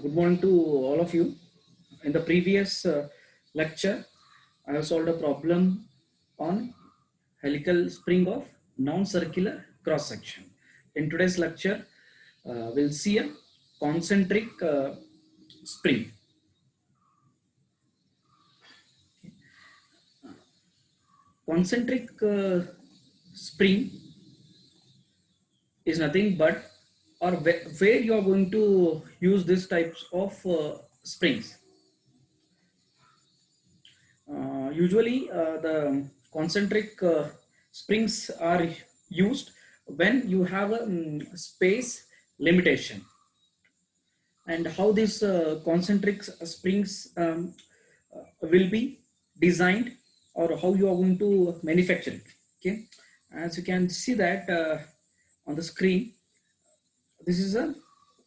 Good morning to all of you. In the previous lecture, I have solved a problem on helical spring of non-circular cross section. In today's lecture, we'll see a concentric spring. Concentric spring is nothing but or where you are going to use these types of springs. Usually the concentric springs are used when you have a space limitation. And how these concentric springs will be designed, or how you are going to manufacture it. Okay, as you can see that on the screen, this is a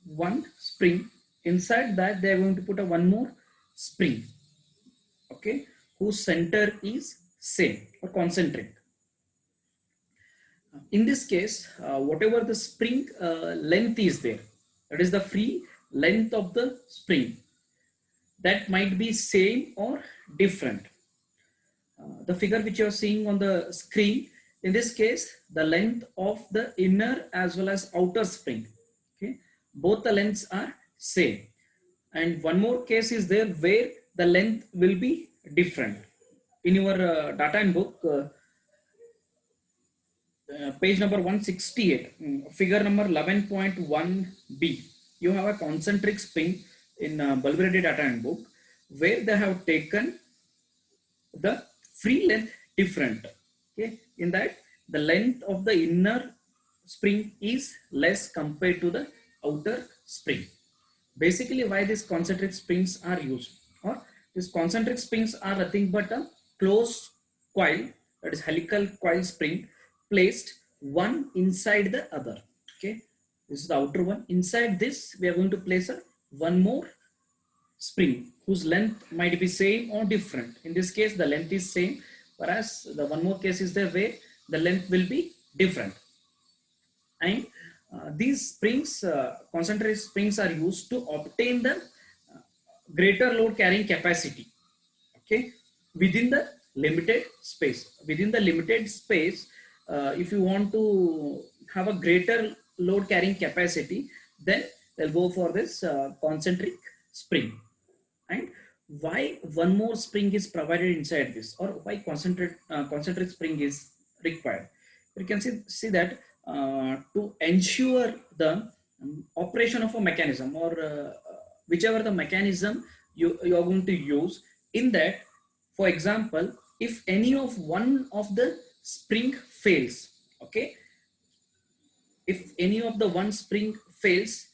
one spring. Inside that they are going to put a one more spring, okay, whose center is same or concentric. In this case, whatever the spring length is there, that is the free length of the spring, that might be same or different. The figure which you are seeing on the screen, in this case, the length of the inner as well as outer spring, okay, both the lengths are same. And one more case is there where the length will be different. In your data in book, page number 168, figure number 11.1b, you have a concentric spring in bulb-ready data in book, where they have taken the free length different. Okay, in that the length of the inner spring is less compared to the outer spring. Basically, why these concentric springs are used, or these concentric springs are nothing but a closed coil, that is helical coil spring, placed one inside the other. Okay, this is the outer one. Inside this, we are going to place a one more spring whose length might be same or different. In this case, the length is same, whereas the one more case is there where the length will be different. And these springs, concentric springs, are used to obtain the greater load carrying capacity, okay, within the limited space. Within the limited space, if you want to have a greater load carrying capacity, then they'll go for this concentric spring. And why one more spring is provided inside this, or why concentric spring is required? You can see that to ensure the operation of a mechanism, or whichever the mechanism you are going to use, in that, for example, if any of one of the spring fails, okay, if any of the one spring fails,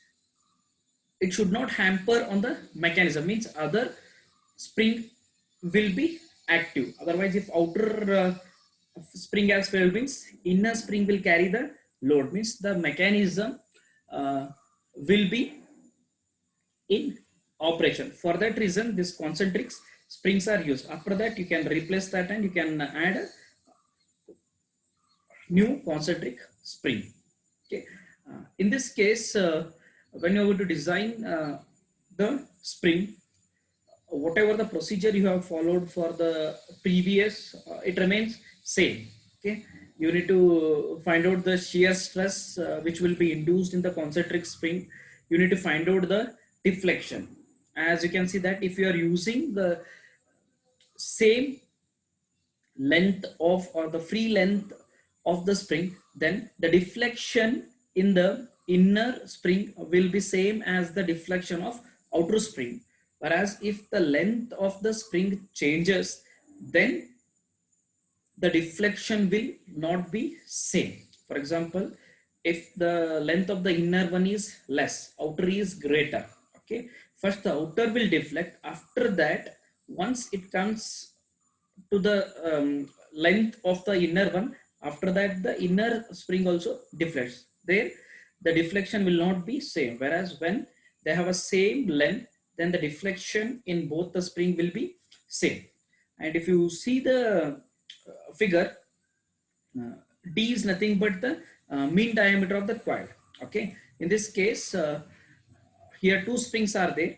it should not hamper on the mechanism, means other spring will be active. Otherwise, if outer spring has failed, means inner spring will carry the load, means the mechanism will be in operation. For that reason, these concentric springs are used. After that, you can replace that and you can add a new concentric spring. Okay. In this case, when you are going to design the spring, whatever the procedure you have followed for the previous, it remains same. Okay, you need to find out the shear stress which will be induced in the concentric spring. You need to find out the deflection. As you can see that if you are using the same length of, or the free length of the spring, then the deflection in the inner spring will be same as the deflection of outer spring. Whereas if the length of the spring changes, then the deflection will not be same. For example, if the length of the inner one is less, outer is greater. Okay, first the outer will deflect. After that, once it comes to the length of the inner one, after that the inner spring also deflects. There, the deflection will not be same. Whereas when they have a same length, then the deflection in both the spring will be same. And if you see the figure, D is nothing but the mean diameter of the coil. Okay, in this case, here two springs are there.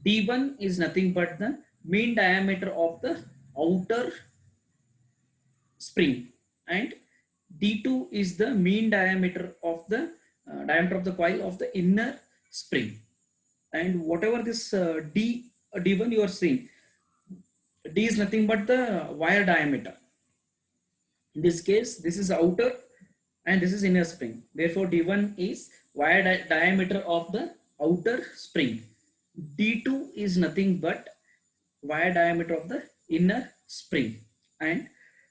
D1 is nothing but the mean diameter of the outer spring, and D2 is the mean diameter of the coil of the inner spring. And whatever this D1 you are seeing, D is nothing but the wire diameter. In this case, this is outer and this is inner spring. Therefore, D1 is wire diameter of the outer spring. D2 is nothing but wire diameter of the inner spring. And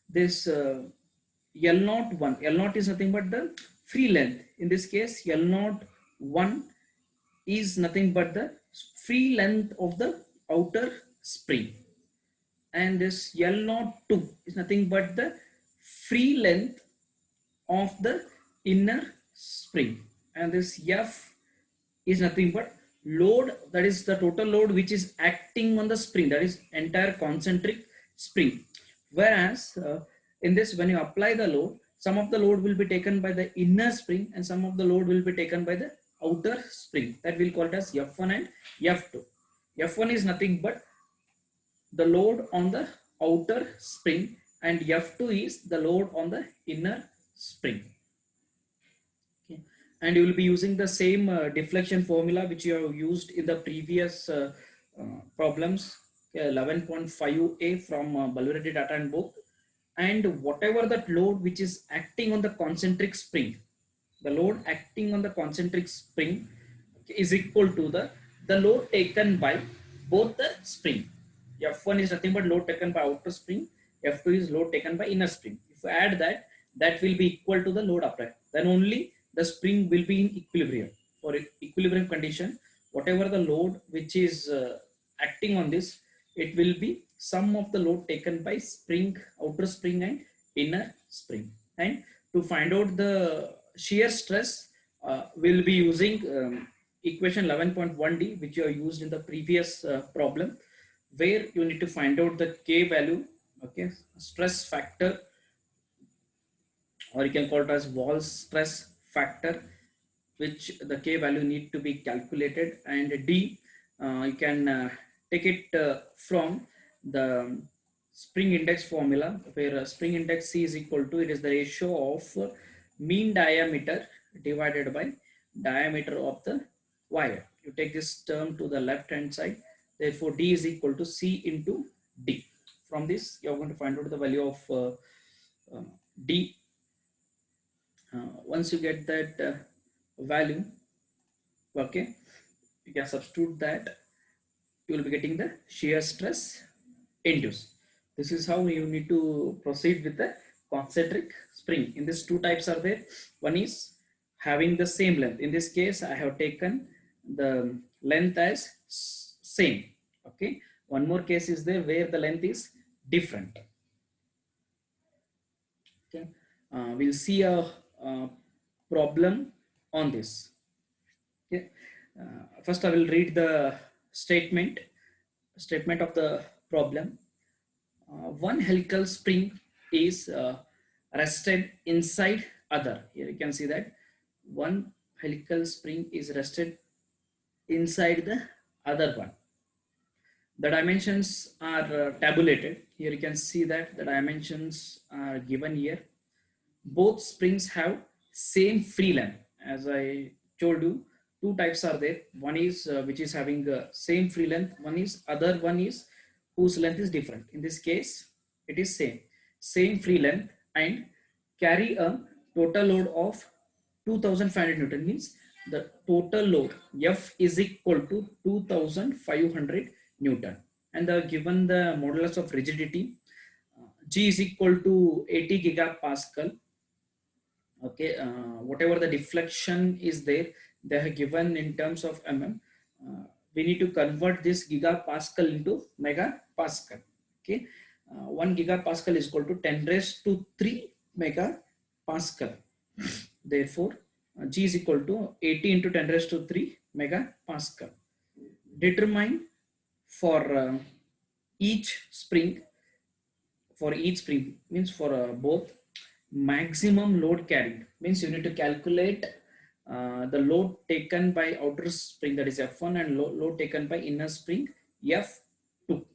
this L01, L0 is nothing but the free length. In this case, L01 is nothing but the free length of the outer spring. And this L02 is nothing but the free length of the inner spring. And this F is nothing but load, that is the total load which is acting on the spring, that is entire concentric spring. Whereas in this, when you apply the load, some of the load will be taken by the inner spring and some of the load will be taken by the outer spring. That we'll call it as F1 and F2. F1 is nothing but the load on the outer spring and F2 is the load on the inner spring. Okay. And you will be using the same deflection formula which you have used in the previous problems, 11.5a from Bulb-Ready Data and Book. And whatever that load which is acting on the concentric spring, the load acting on the concentric spring is equal to the load taken by both the spring. F1 is nothing but load taken by outer spring, F2 is load taken by inner spring. If you add that, that will be equal to the load applied. Then only the spring will be in equilibrium. For equilibrium condition, whatever the load which is acting on this, it will be sum of the load taken by spring, outer spring and inner spring. And to find out the shear stress, we'll be using equation 11.1d which you have used in the previous problem, where you need to find out the K value, okay, stress factor, or you can call it as wall stress factor, which the K value need to be calculated. And D, you can take it from the spring index formula, where spring index C is equal to, it is the ratio of mean diameter divided by diameter of the wire. You take this term to the left hand side. Therefore, D is equal to C into D. From this, you are going to find out the value of D. Once you get that value, okay, you can substitute that. You will be getting the shear stress induced. This is how you need to proceed with the concentric spring. In this, two types are there. One is having the same length. In this case, I have taken the length as same. Okay. One more case is there where the length is different. Okay. We'll see a problem on this. Okay. First, I will read the statement of the problem. One helical spring is rested inside other. Here you can see that one helical spring is rested inside the other one. The dimensions are tabulated. Here you can see that the dimensions are given here. Both springs have same free length. As I told you, two types are there. One is which is having the same free length. Other one is whose length is different. In this case, it is same free length and carry a total load of 2500 Newton. Means the total load F is equal to 2500 Newton. And given the modulus of rigidity, G is equal to 80 gigapascal. Okay, whatever the deflection is there, they are given in terms of mm. We need to convert this gigapascal into megapascal. Okay, 1 gigapascal is equal to 10 raised to 3 megapascal. Therefore, G is equal to 80 into 10 raised to 3 megapascal. Determine for each spring means for both maximum load carried. Means you need to calculate the load taken by outer spring, that is F1, and load taken by inner spring F2.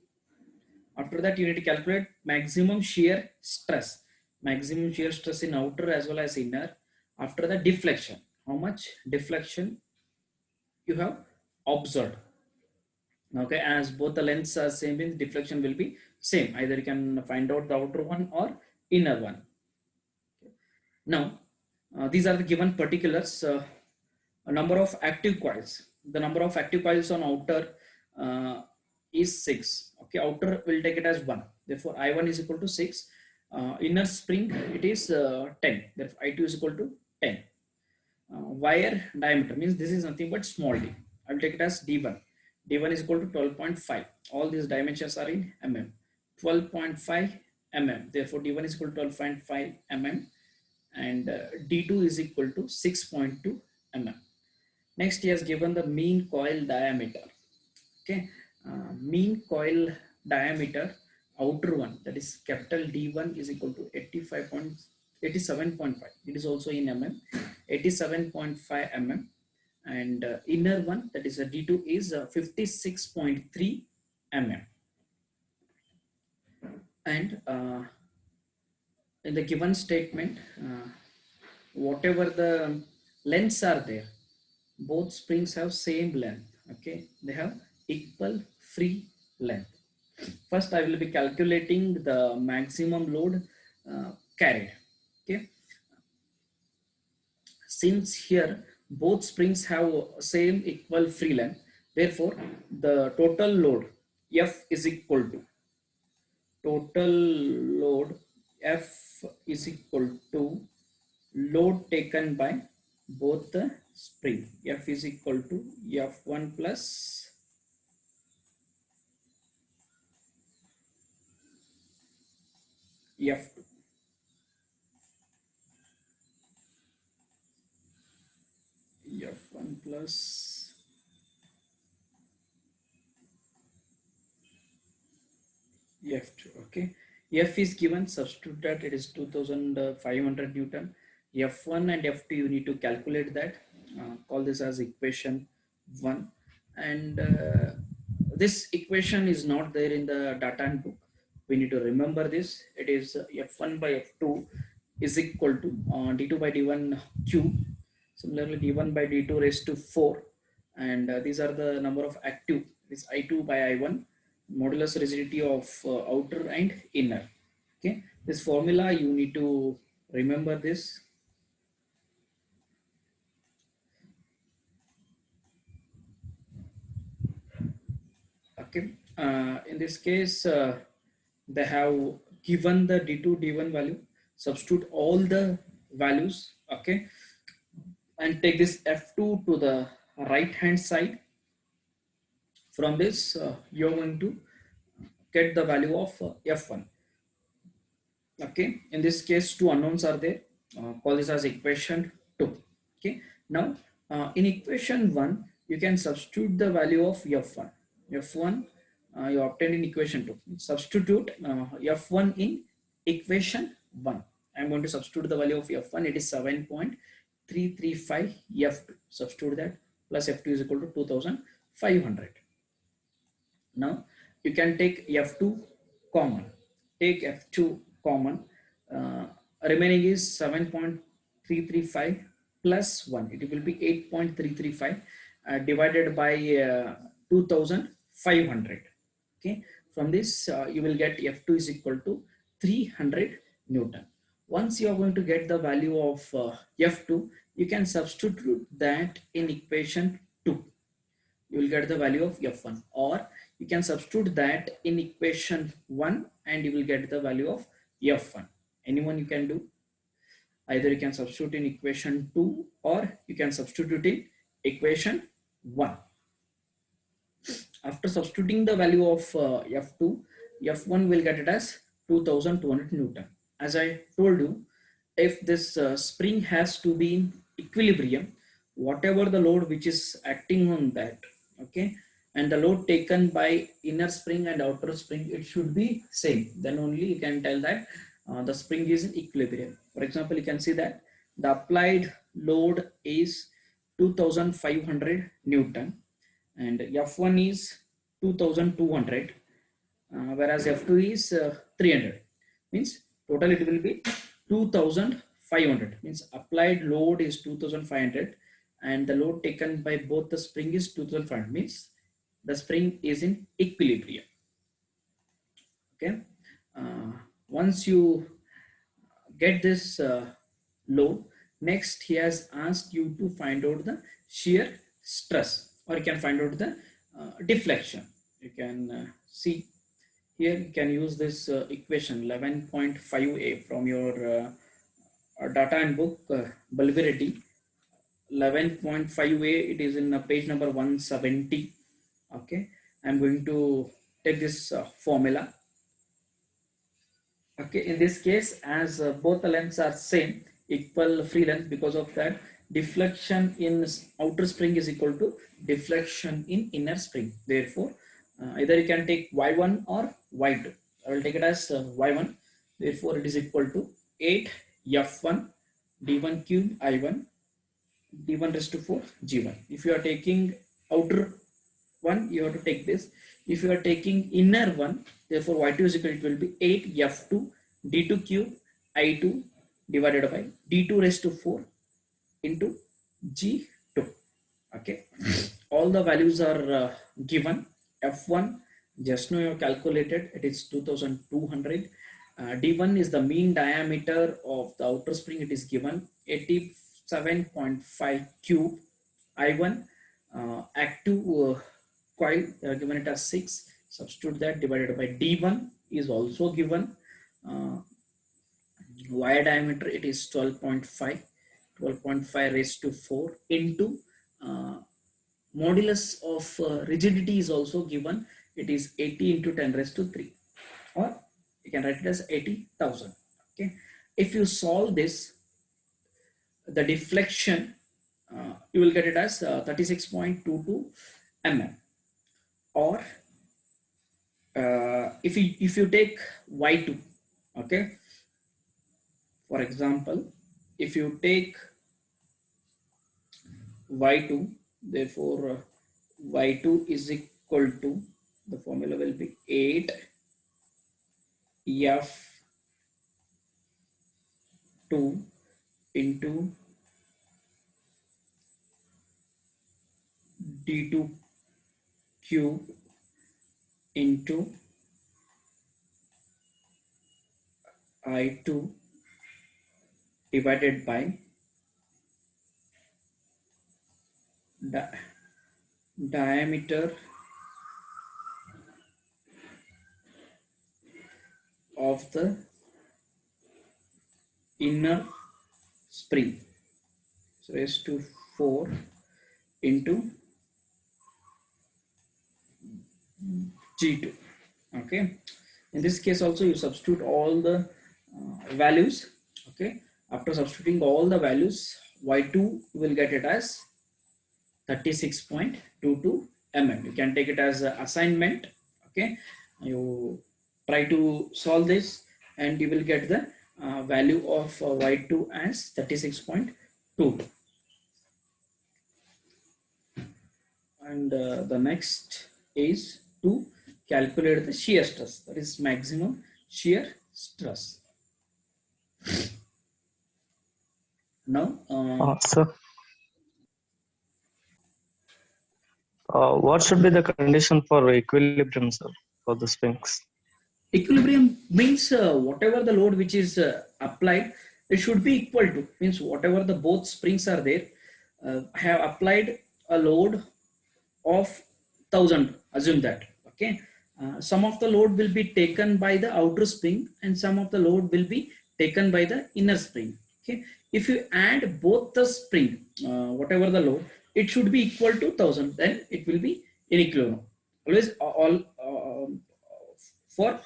After that, you need to calculate maximum shear stress. Maximum shear stress in outer as well as inner. After the deflection, how much deflection you have observed. Okay, as both the lengths are same, means deflection will be same. Either you can find out the outer one or inner one. Now, these are the given particulars. A number of active coils. The number of active coils on outer is 6. Okay, outer will take it as 1. Therefore, I1 is equal to 6. Inner spring, it is 10. Therefore, I2 is equal to 10. Wire diameter means this is nothing but small d. I will take it as D1. D1 is equal to 12.5. All these dimensions are in mm. 12.5 mm. Therefore, D1 is equal to 12.5 mm. And D2 is equal to 6.2 mm. Next, he has given the mean coil diameter. Okay, mean coil diameter, outer one, that is capital D1 is equal to 87.5. It is also in mm, 87.5 mm, and inner one, that is a D2, is 56.3 mm. And in the given statement, whatever the lengths are there, both springs have same length. Okay, they have equal free length. First, I will be calculating the maximum load carried. Okay, since here both springs have same equal free length, therefore the total load F is equal to total load F is equal to load taken by both the spring. F is equal to F1 plus F2. F1 plus F2. Okay, F is given, substitute that, it is 2500 Newton. F1 and F2 you need to calculate that. Call this as equation 1. And this equation is not there in the data and book. We need to remember this. It is F1 by F2 is equal to D2 by D1 cube. Similarly, D1 by D2 raised to 4. And these are the number of active. This I2 by I1, modulus rigidity of outer and inner. Okay, this formula you need to remember this. Okay, in this case, they have given the D2, D1 value, substitute all the values, okay, and take this F2 to the right hand side. From this, you're going to get the value of F1. Okay, in this case, two unknowns are there. Call this as equation 2. Okay, now in equation 1, you can substitute the value of F1. F1 you obtained in equation 2. Substitute F1 in equation 1. I'm going to substitute the value of F1. It is 7.335 F2. Substitute that, plus F2 is equal to 2500. Now you can take F2 common. Take F2 common. Remaining is 7.335 plus 1. It will be 8.335 divided by 2500. Okay, from this you will get F2 is equal to 300 Newton. Once you are going to get the value of F2, you can substitute that in equation 2. You will get the value of F1, or you can substitute that in equation 1 and you will get the value of F1. Anyone you can do. Either you can substitute in equation 2 or you can substitute in equation 1. After substituting the value of F2, F1 will get it as 2200 Newton. As I told you, if this spring has to be in equilibrium, whatever the load which is acting on that, okay, and the load taken by inner spring and outer spring, it should be same. Then only you can tell that the spring is in equilibrium. For example, you can see that the applied load is 2500 Newton, and F1 is 2200, whereas F2 is 300. Means total it will be 2500. Means applied load is 2500 and the load taken by both the spring is 2500. Means the spring is in equilibrium. Okay. Once you get this load, next he has asked you to find out the shear stress, or you can find out the deflection. You can see here, you can use this equation 11.5a from your data and book bulbarity 11.5a. It is in page number 170. Okay, I'm going to take this formula. Okay, in this case, as both the lengths are same, equal free length, because of that deflection in outer spring is equal to deflection in inner spring. Therefore either you can take y1 or y2. I will take it as y1. Therefore it is equal to 8 f1 d1 cube I1 d1 raised to 4 g1. If you are taking outer one, you have to take this. If you are taking inner one, therefore y2 is equal, it will be 8 f2 d2 cube I2 divided by d2 raised to 4 into g2. Okay, all the values are given. F1 just now you have calculated, it is 2200. D1 is the mean diameter of the outer spring, it is given 87.5 cube. I1 active coil, they are given it as 6. Substitute that, divided by D1 is also given. Wire diameter, it is 12.5 raised to 4 into modulus of rigidity is also given. It is 80 into 10 raised to 3, or you can write it as 80,000. Okay, if you solve this, the deflection you will get it as 36.22 mm. Or if you take y2, okay, for example, if you take y2, therefore y2 is equal to, the formula will be 8 f2 into d2 cube into I2 divided by diameter of the inner spring, so raised to 4 into G2. Okay, in this case also you substitute all the values. Okay, after substituting all the values, y2 you will get it as 36.22 mm. You can take it as an assignment. Okay, you try to solve this and you will get the value of y2 as 36.2. And the next is to calculate the shear stress, that is maximum shear stress. Now Sir, what should be the condition for equilibrium, sir, for the springs? Equilibrium means whatever the load which is applied, it should be equal to, means whatever the both springs are there, have applied a load of 1000, assume that. Okay, some of the load will be taken by the outer spring and some of the load will be taken by the inner spring. Okay, if you add both the spring, whatever the load, it should be equal to 1000, then it will be in equilibrium. Always all for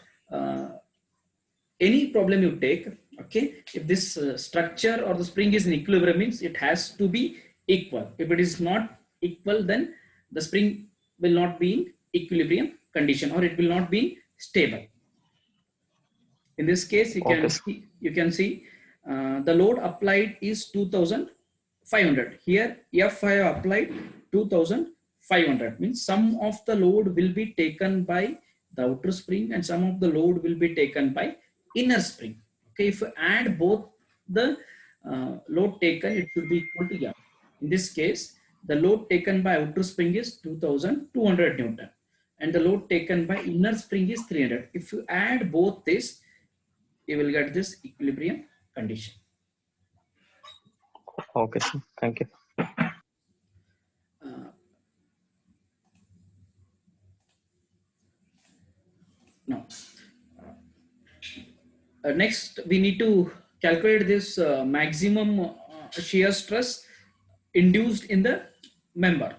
any problem you take, okay, if this structure or the spring is in equilibrium, means it has to be equal. If it is not equal, then the spring will not be in equilibrium condition, or it will not be stable. In this case, you can see the load applied is 2000 500. Here F I have applied 2500, means some of the load will be taken by the outer spring and some of the load will be taken by inner spring. Okay, if you add both the load taken, it should be equal to F. In this case, the load taken by outer spring is 2200 Newton and the load taken by inner spring is 300. If you add both this, you will get this equilibrium condition. Okay, sir. Thank you. Uh, now, next we need to calculate this maximum shear stress induced in the member.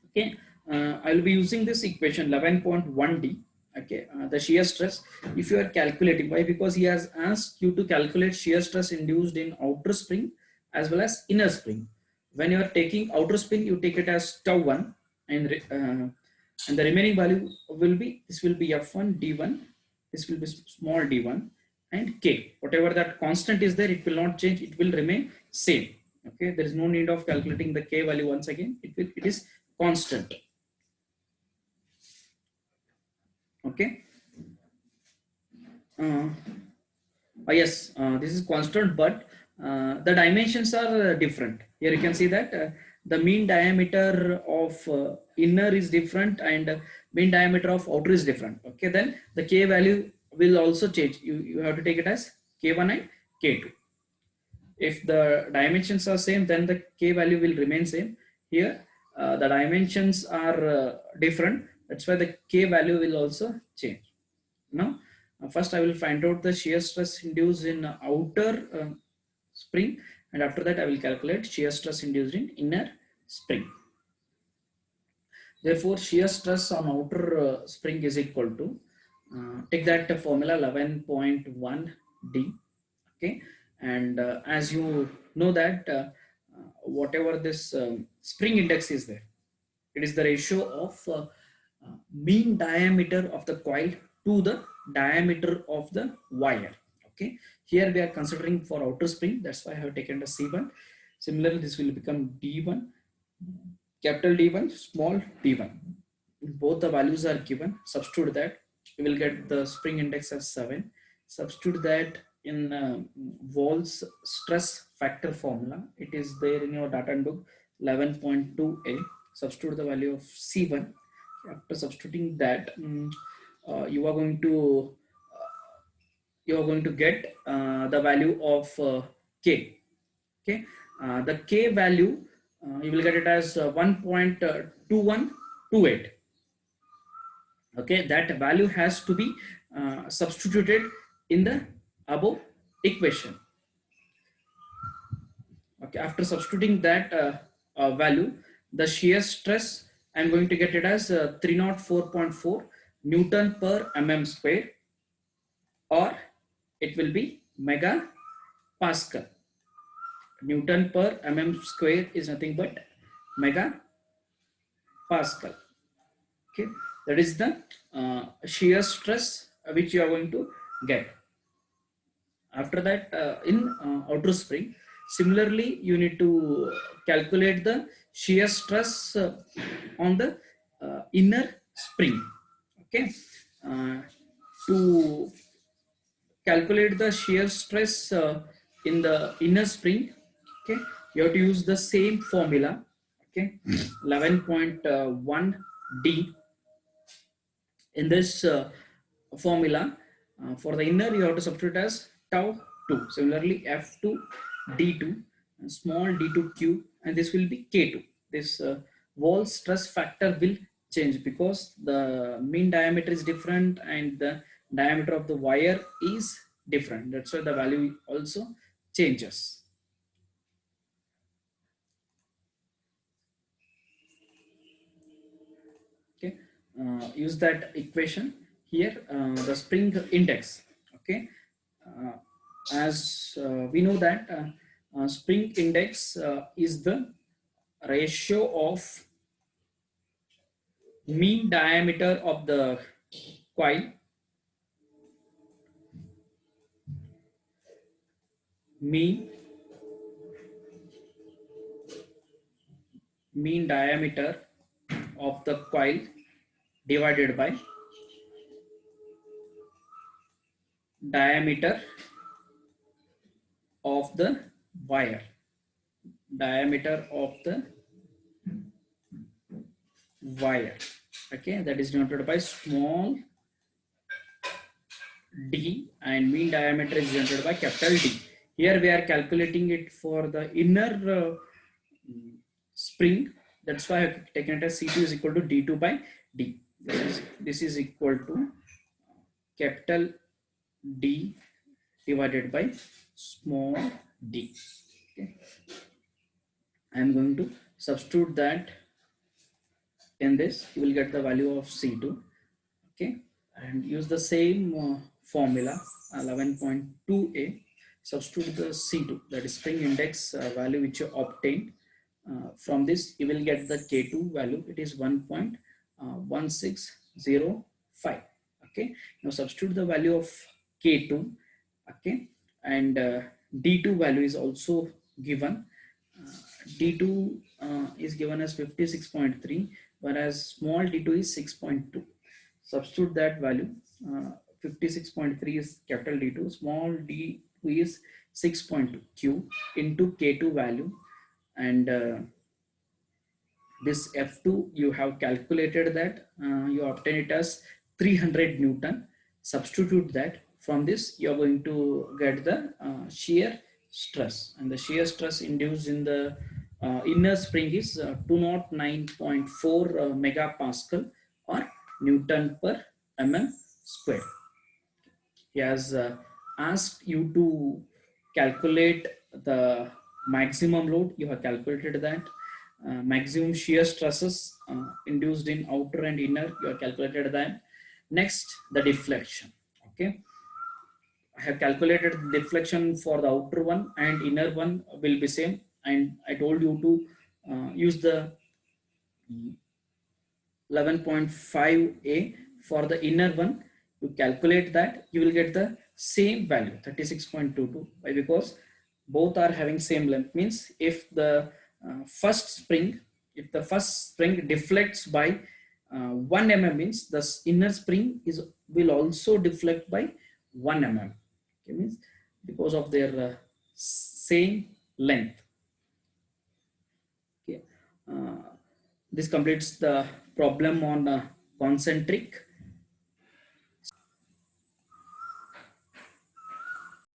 Okay, I will be using this equation 11.1D. Okay, the shear stress, if you are calculating, why? Because he has asked you to calculate shear stress induced in outer spring as well as inner spring. When you are taking outer spring, you take it as tau 1 and the remaining value will be, this will be F1 D1, this will be small d1 and k. Whatever that constant is there, it will not change, it will remain same. Okay, there is no need of calculating the k value once again, it is constant. Okay. Yes, this is constant, but the dimensions are different. Here you can see that the mean diameter of inner is different and mean diameter of outer is different. Okay, then the k value will also change. You have to take it as k1 and k2. If the dimensions are same, then the k value will remain same. Here, the dimensions are different. That's why the k value will also change. Now, first I will find out the shear stress induced in outer spring, and after that I will calculate shear stress induced in inner spring. Therefore, shear stress on outer spring is equal to, take that formula 11.1D. Okay, and as you know that whatever this spring index is there, it is the ratio of mean diameter of the coil to the diameter of the wire. Okay, here we are considering for outer spring, that's why I have taken the C1. Similarly, this will become D1, capital D1, small d1. Both the values are given. Substitute that, you will get the spring index as 7. Substitute that in Wall's stress factor formula. It is there in your data book 11.2a. Substitute the value of C1. After substituting that, you are going to get the value of k. Okay, the k value you will get it as 1.2128. Okay, that value has to be substituted in the above equation. Okay, after substituting that value, the shear stress, I'm going to get it as 304.4 Newton per mm square, or it will be mega Pascal. Newton per mm square is nothing but mega Pascal. Okay, that is the shear stress which you are going to get. After that, in outer spring, similarly, you need to calculate the shear stress on the inner spring. Okay, to calculate the shear stress in the inner spring, okay, you have to use the same formula. Okay, 11.1D. In this formula, for the inner, you have to substitute as tau 2. Similarly, F2 D2, small d2 cube, and this will be K2. This wall stress factor will change because the mean diameter is different and the diameter of the wire is different. That's why the value also changes. Okay, use that equation here, the spring index. Okay, as we know that spring index is the ratio of mean diameter of the coil, mean mean diameter of the coil divided by diameter of the wire. Diameter of the wire. Okay, that is denoted by small d, and mean diameter is denoted by capital D. Here we are calculating it for the inner spring. That's why I have taken it as C2 is equal to D2 by D. This is equal to capital D divided by small d. Okay. I am going to substitute that in this. You will get the value of C2. Okay, and use the same formula 11.2a. Substitute the C2, that is spring index value which you obtained. From this you will get the K2 value. It is 1.1605. Okay, now substitute the value of K2. Okay, and D2 value is also given. D2 is given as 56.3, whereas small d2 is 6.2. Substitute that value. 56.3 is capital D2, small d2 is 6.2 Q into K2 value, and this F2 you have calculated that you obtain it as 300 Newton. Substitute that. From this you are going to get the shear stress, and the shear stress induced in the inner spring is 209.4 megapascal or Newton per mm square. He has asked you to calculate the maximum load. You have calculated that. Maximum shear stresses induced in outer and inner, you have calculated that. Next, the deflection. Okay, I have calculated the deflection for the outer one, and inner one will be same, and I told you to use the 11.5a for the inner one. You calculate that, you will get the same value 36.22. Why? Because both are having same length. Means if the first spring deflects by 1 mm, means the inner spring will also deflect by 1 mm. Okay, means because of their same length. Okay, this completes the problem on concentric